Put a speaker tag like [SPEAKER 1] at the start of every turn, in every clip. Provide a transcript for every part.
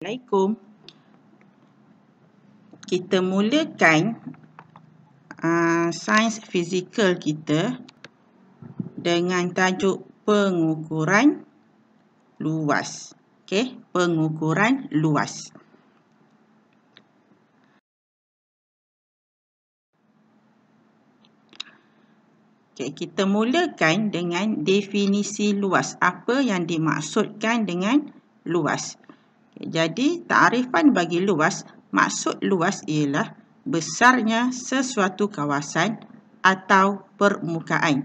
[SPEAKER 1] Assalamualaikum. Kita mulakan sains fizikal kita dengan tajuk pengukuran luas. Okey, pengukuran luas. Okey, kita mulakan dengan definisi luas. Apa yang dimaksudkan dengan luas? Jadi, takrifan bagi luas, maksud luas ialah besarnya sesuatu kawasan atau permukaan.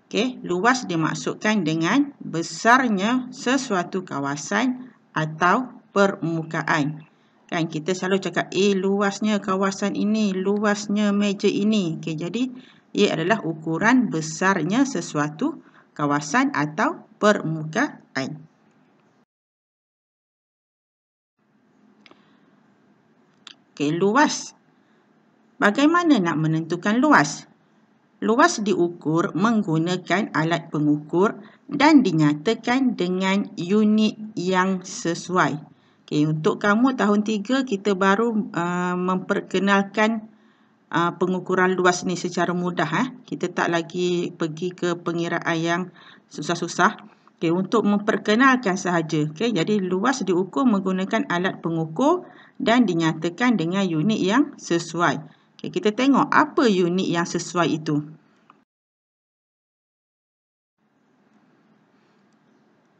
[SPEAKER 1] Okey, luas dimaksudkan dengan besarnya sesuatu kawasan atau permukaan. Kan kita selalu cakap, luasnya kawasan ini, luasnya meja ini. Okey, jadi ia adalah ukuran besarnya sesuatu kawasan atau permukaan. Okey, luas. Bagaimana nak menentukan luas? Luas diukur menggunakan alat pengukur dan dinyatakan dengan unit yang sesuai. Okey, untuk kamu tahun 3 kita baru memperkenalkan pengukuran luas ni secara mudah. Kita tak lagi pergi ke pengiraan yang susah-susah. Okey, untuk memperkenalkan sahaja. Okey, jadi luas diukur menggunakan alat pengukur dan dinyatakan dengan unit yang sesuai. Okay, kita tengok apa unit yang sesuai itu.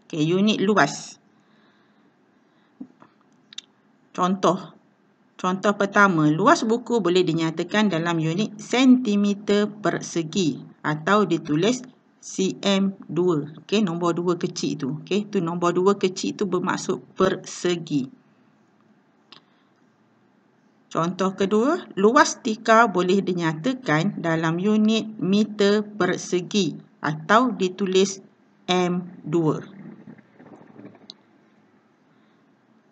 [SPEAKER 1] Okay, unit luas. Contoh pertama, luas buku boleh dinyatakan dalam unit sentimeter persegi atau ditulis cm2. Okay, nombor 2 kecil itu. Okay, tu nombor 2 kecil itu bermaksud persegi. Contoh kedua, luas tikar boleh dinyatakan dalam unit meter persegi atau ditulis M2.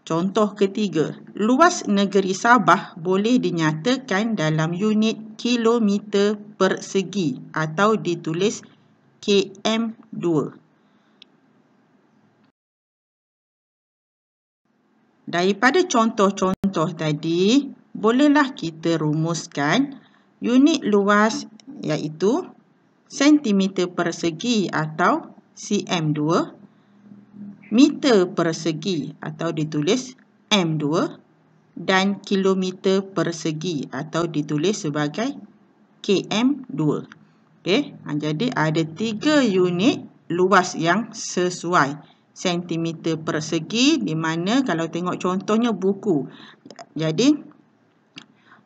[SPEAKER 1] Contoh ketiga, luas negeri Sabah boleh dinyatakan dalam unit kilometer persegi atau ditulis km2. Daripada contoh-contoh tadi, bolehlah kita rumuskan unit luas iaitu sentimeter persegi atau cm2, meter persegi atau ditulis m2 dan kilometer persegi atau ditulis sebagai km2. Okey, jadi ada 3 unit luas yang sesuai. Sentimeter persegi di mana kalau tengok contohnya buku. Jadi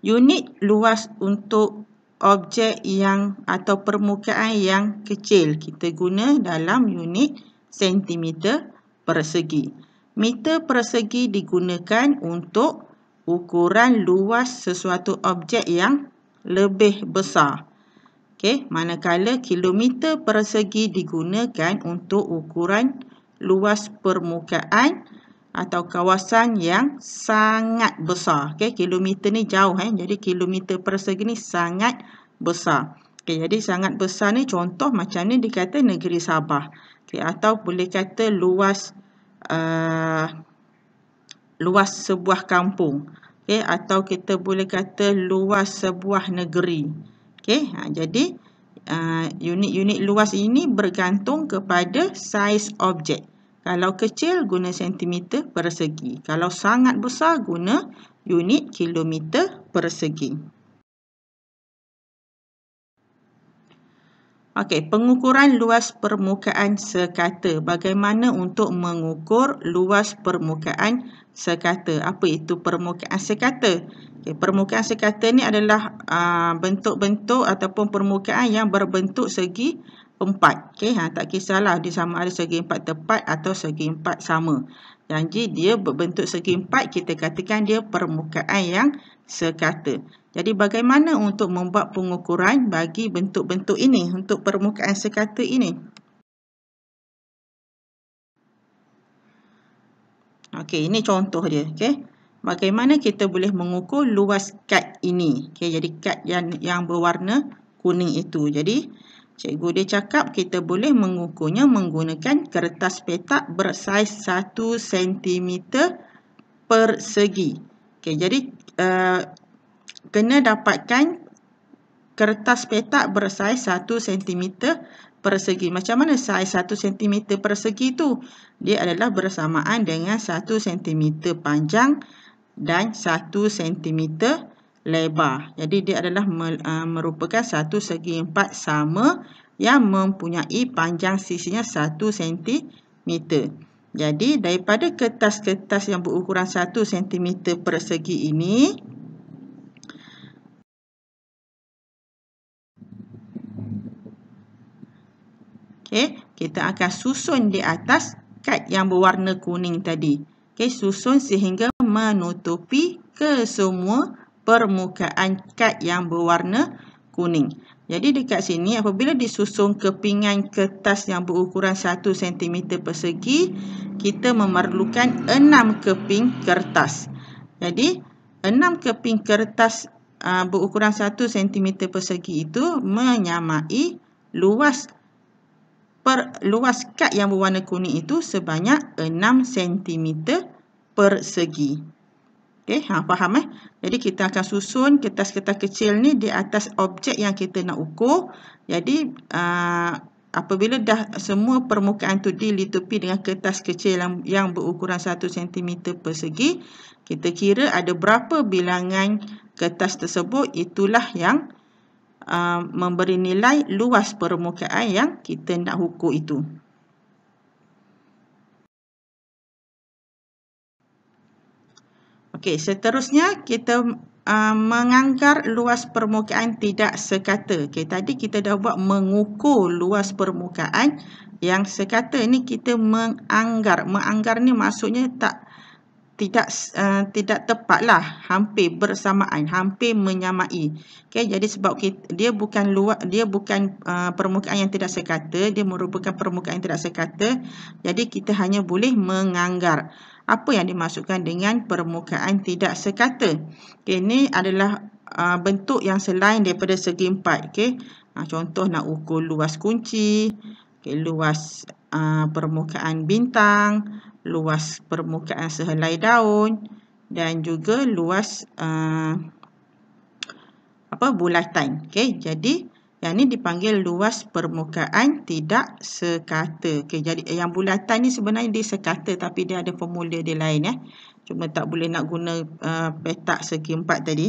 [SPEAKER 1] unit luas untuk objek yang atau permukaan yang kecil kita guna dalam unit sentimeter persegi. Meter persegi digunakan untuk ukuran luas sesuatu objek yang lebih besar. Okey, manakala kilometer persegi digunakan untuk ukuran luas permukaan atau kawasan yang sangat besar. Okey, kilometer ni jauh jadi kilometer persegi ni sangat besar. Okey, jadi sangat besar ni contoh macam ni dikata negeri Sabah. Okey, atau boleh kata luas sebuah kampung. Okey, atau kita boleh kata luas sebuah negeri. Okey, jadi unit-unit luas ini bergantung kepada saiz objek. Kalau kecil guna sentimeter persegi. Kalau sangat besar guna unit kilometer persegi. Okey, pengukuran luas permukaan sekata. Bagaimana untuk mengukur luas permukaan sekata? Apa itu permukaan sekata? Okay, permukaan sekata ni adalah bentuk-bentuk ataupun permukaan yang berbentuk segi empat. Okay, tak kisahlah dia sama ada segi empat tepat atau segi empat sama. Jadi dia berbentuk segi empat, kita katakan dia permukaan yang sekata. Jadi bagaimana untuk membuat pengukuran bagi bentuk-bentuk ini, untuk permukaan sekata ini? Okey, ini contoh dia. Okey, bagaimana kita boleh mengukur luas kad ini? Okey, jadi kad yang berwarna kuning itu. Jadi Cikgu dia cakap kita boleh mengukurnya menggunakan kertas petak bersaiz 1 cm persegi. Okey, jadi kena dapatkan kertas petak bersaiz 1 cm persegi. Macam mana saiz 1 cm persegi tu? Dia adalah bersamaan dengan 1 cm panjang dan 1 cm lebar. Jadi dia adalah merupakan satu segi empat sama yang mempunyai panjang sisinya 1 cm. Jadi daripada kertas-kertas yang berukuran 1 cm persegi ini, kita akan susun di atas kad yang berwarna kuning tadi. Susun sehingga menutupi kesemua permukaan kad yang berwarna kuning. Jadi dekat sini apabila disusun kepingan kertas yang berukuran 1 cm persegi, kita memerlukan 6 keping kertas. Jadi 6 keping kertas berukuran 1 cm persegi itu menyamai luas kad yang berwarna kuning itu sebanyak 6 cm persegi. Faham Jadi kita akan susun kertas-kertas kecil ni di atas objek yang kita nak ukur. Jadi apabila dah semua permukaan tu dilitupi dengan kertas kecil yang berukuran 1 cm persegi, kita kira ada berapa bilangan kertas tersebut, itulah yang memberi nilai luas permukaan yang kita nak ukur itu. Okey, seterusnya kita menganggar luas permukaan tidak sekata. Okey, tadi kita dah buat mengukur luas permukaan yang sekata. Ni kita menganggar. Menganggar ni maksudnya tidak tepatlah, hampir bersamaan, hampir menyamai. Okey, jadi sebab dia bukan permukaan yang tidak sekata, dia merupakan permukaan yang tidak sekata. Jadi kita hanya boleh menganggar. Apa yang dimaksudkan dengan permukaan tidak sekata? Okey, ini adalah bentuk yang selain daripada segi empat. Okey, contoh nak ukur luas kunci, luas permukaan bintang, luas permukaan sehelai daun dan juga luas bulatan. Okey, jadi yang ni dipanggil luas permukaan tidak sekata. Okey, jadi yang bulatan ni sebenarnya dia sekata tapi dia ada formula dia lain Cuma tak boleh nak guna petak segi empat tadi.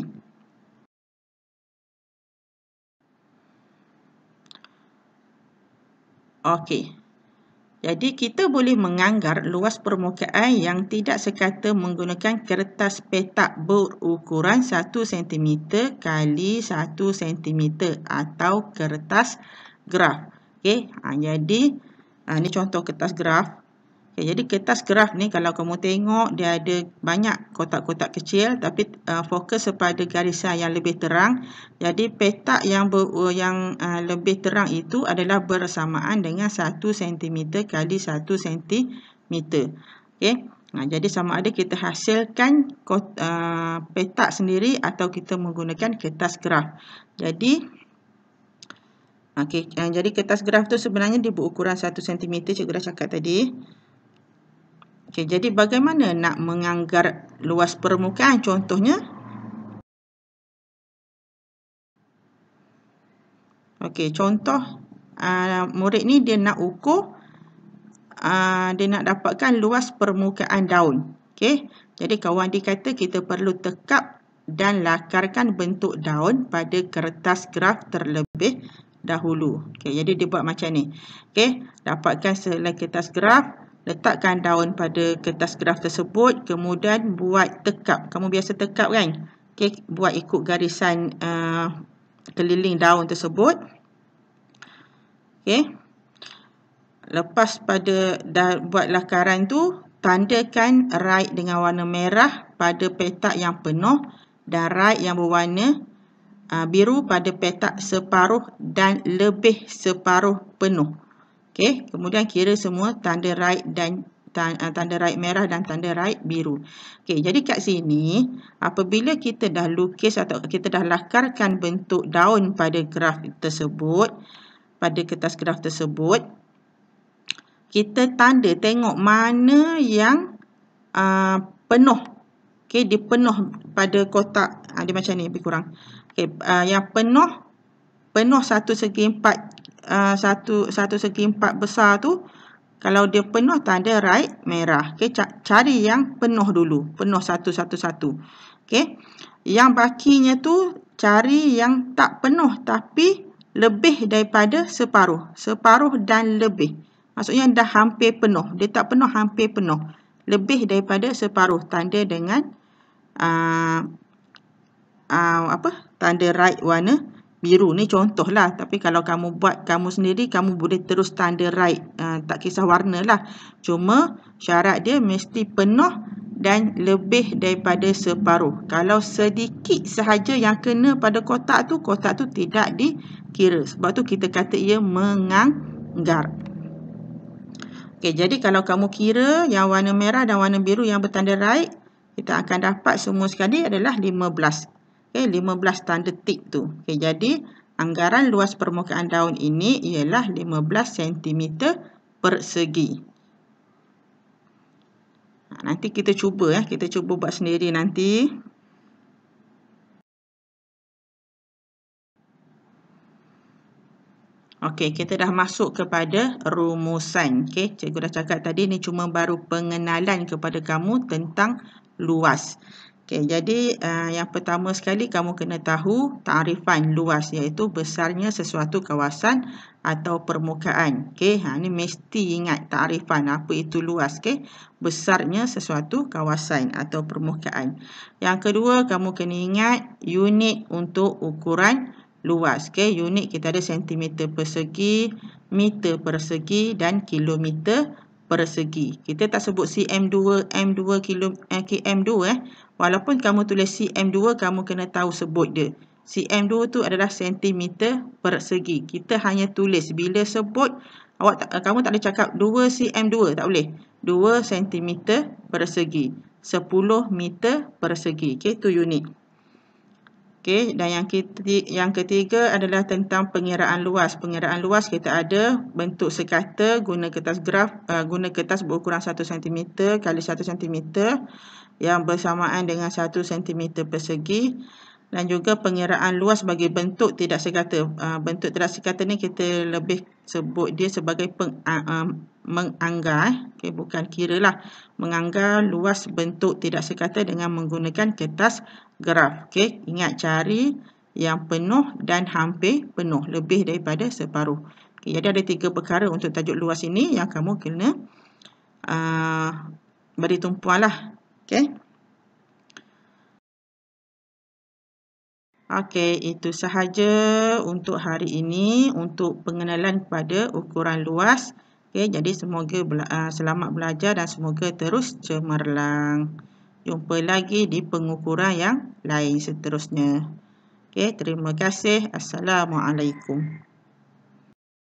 [SPEAKER 1] Okey. Jadi kita boleh menganggar luas permukaan yang tidak sekata menggunakan kertas petak berukuran 1 cm kali 1 cm atau kertas graf. Okey, jadi ni contoh kertas graf. Okay, jadi kertas graf ni kalau kamu tengok dia ada banyak kotak-kotak kecil tapi fokus kepada garisan yang lebih terang. Jadi petak yang lebih terang itu adalah bersamaan dengan 1 cm kali 1 cm. Okay. Jadi sama ada kita hasilkan petak sendiri atau kita menggunakan kertas graf. Jadi jadi kertas graf tu sebenarnya dia berukuran 1 cm, cikgu dah cakap tadi. Okey, jadi bagaimana nak menganggar luas permukaan contohnya? Okey, contoh murid ni dia nak ukur, dia nak dapatkan luas permukaan daun. Okey, jadi kawan dia kata kita perlu tekap dan lakarkan bentuk daun pada kertas graf terlebih dahulu. Okey, jadi dia buat macam ni. Okey, dapatkan sehelai kertas graf. Letakkan daun pada kertas graf tersebut, kemudian buat tekap. Kamu biasa tekap kan? Okey, buat ikut garisan keliling daun tersebut. Okey. Lepas dah buat lakaran tu, tandakan right dengan warna merah pada petak yang penuh dan right yang berwarna biru pada petak separuh dan lebih separuh penuh. Okey, kemudian kira semua tanda right dan tanda right merah dan tanda right biru. Okey, jadi kat sini apabila kita dah lukis atau kita dah lakarkan bentuk daun pada graf tersebut, pada kertas graf tersebut, kita tanda tengok mana yang penuh. Okey, dia penuh pada kotak. Dia macam ni lebih kurang. Okey, yang penuh 1/4 besar tu, kalau dia penuh tanda right merah. Okey, cari yang penuh dulu, penuh satu. Okey. Yang bakinya tu cari yang tak penuh tapi lebih daripada separuh. Separuh dan lebih. Maksudnya dah hampir penuh. Dia tak penuh, hampir penuh. Lebih daripada separuh. Tanda dengan tanda right warna biru. Ni contoh lah. Tapi kalau kamu buat kamu sendiri, kamu boleh terus tanda right. Tak kisah warna lah. Cuma syarat dia mesti penuh dan lebih daripada separuh. Kalau sedikit sahaja yang kena pada kotak tu tidak dikira. Sebab tu kita kata ia menganggar. Okey, jadi kalau kamu kira yang warna merah dan warna biru yang bertanda right, kita akan dapat semua sekali adalah 15. Okey, 15 tanda tik tu. Okey, jadi anggaran luas permukaan daun ini ialah 15 cm persegi. Nanti kita cuba buat sendiri nanti. Okey, kita dah masuk kepada rumusan. Okey, cikgu dah cakap tadi ni cuma baru pengenalan kepada kamu tentang luas. Okey, jadi yang pertama sekali kamu kena tahu takrifan luas, iaitu besarnya sesuatu kawasan atau permukaan. Okey, ni mesti ingat takrifan apa itu luas. Okey, besarnya sesuatu kawasan atau permukaan. Yang kedua, kamu kena ingat unit untuk ukuran luas. Okey, unit kita ada sentimeter persegi, meter persegi dan kilometer persegi. Kita tak sebut cm2, m2, km2 Walaupun kamu tulis cm2, kamu kena tahu sebut dia. cm2 tu adalah sentimeter persegi. Kita hanya tulis bila sebut kamu tak boleh cakap 2 cm2, tak boleh. 2 cm persegi, 10 meter persegi. Okey, tu unit. Okey, dan yang ketiga adalah tentang pengiraan luas. Pengiraan luas kita ada bentuk sekata guna kertas graf, guna kertas berukuran 1 cm kali 1 cm yang bersamaan dengan 1 cm persegi, dan juga pengiraan luas bagi bentuk tidak sekata. Bentuk tidak sekata ni kita lebih sebut dia sebagai menganggar. Okey, bukan kira lah. Menganggar luas bentuk tidak sekata dengan menggunakan kertas graf. Okey, ingat cari yang penuh dan hampir penuh, lebih daripada separuh. Okey, jadi ada 3 perkara untuk tajuk luas ini yang kamu kena beri tumpuan lah. Okey. Okey, itu sahaja untuk hari ini untuk pengenalan kepada ukuran luas. Okey, jadi semoga selamat belajar dan semoga terus cemerlang. Jumpa lagi di pengukuran yang lain seterusnya. Okey, terima kasih. Assalamualaikum.